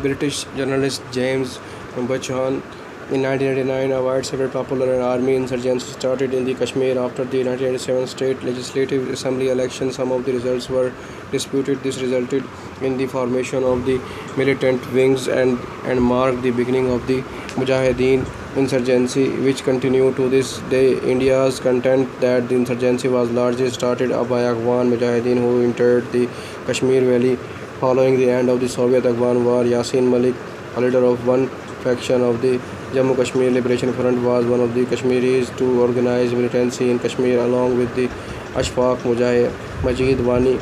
British journalist James Buchanan in 1989, a widespread popular army insurgency started in the Kashmir after the 1987 state legislative assembly election. Some of the results were disputed. This resulted in the formation of the militant wings and marked the beginning of the Mujahideen insurgency, which continued to this day. India's contend that the insurgency was largely started by Afghan Mujahideen who entered the Kashmir Valley following the end of the Soviet Afghan War. Yasin Malik, a leader of one faction of the Jammu Kashmir Liberation Front, was one of the Kashmiris to organize militancy in Kashmir along with the Ashfaq Majid Wani,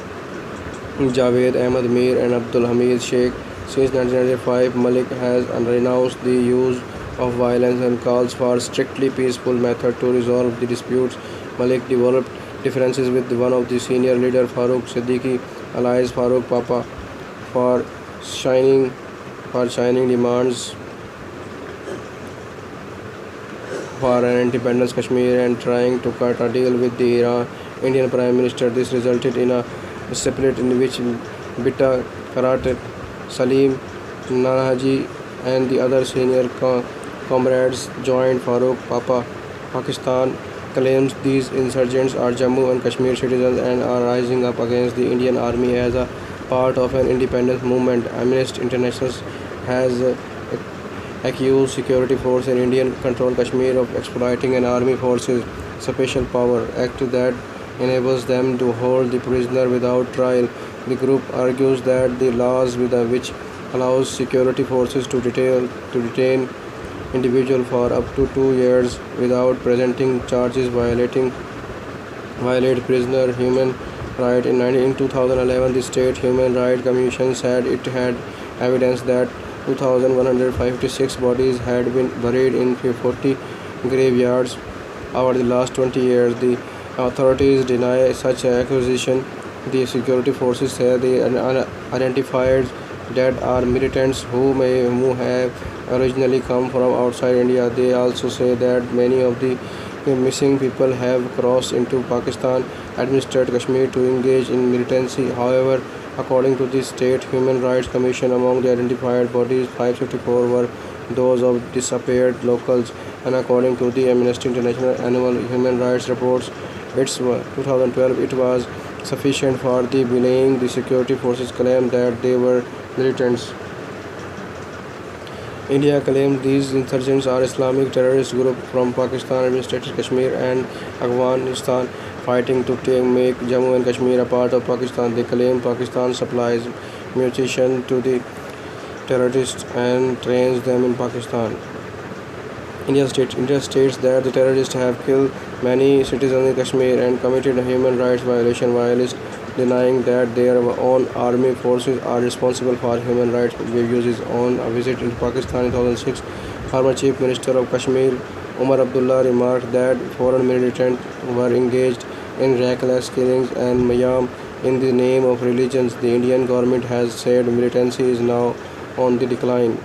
Javed Ahmad Mir and Abdul Hamid Sheikh. Since 1995, Malik has renounced the use of violence and calls for strictly peaceful method to resolve the disputes. Malik developed differences with one of the senior leader Farooq Siddiqui, alias Farooq Papa, for signing demands for an independent Kashmir and trying to cut a deal with the Indian Prime Minister. This resulted in a split in which Bitta Karat, Salim Nanahaji and the other senior comrades joined Farooq Papa. Pakistan claims these insurgents are Jammu and Kashmir citizens and are rising up against the Indian Army as a part of an independence movement. Amnesty International has accused security forces in Indian-controlled Kashmir of exploiting an army force's special power act that enables them to hold the prisoner without trial. The group argues that the laws which allows security forces to detain individual for up to 2 years without presenting charges violate prisoner human right. In 2011, the State Human Rights Commission said it had evidence that 2,156 bodies had been buried in 40 graveyards over the last 20 years. The authorities deny such accusation. The security forces say they identified dead are militants who have originally come from outside India. They also say that many of the missing people have crossed into Pakistan administered Kashmir to engage in militancy. However, according to the State Human Rights Commission, among the identified bodies, 554 were those of disappeared locals, and according to the Amnesty International annual human rights reports, it's 2012, it was sufficient for the believing the security forces claim that they were militants. India claims these insurgents are Islamic terrorist group from Pakistan administered Kashmir and Afghanistan fighting to make Jammu and Kashmir a part of Pakistan. They claim Pakistan supplies munitions to the terrorists and trains them in Pakistan. India states that the terrorists have killed many citizens in Kashmir and committed a human rights violation while denying that their own army forces are responsible for human rights abuses. On a visit in Pakistan in 2006, former Chief Minister of Kashmir Umar Abdullah remarked that foreign militants were engaged in reckless killings and mayhem in the name of religions. The Indian government has said militancy is now on the decline.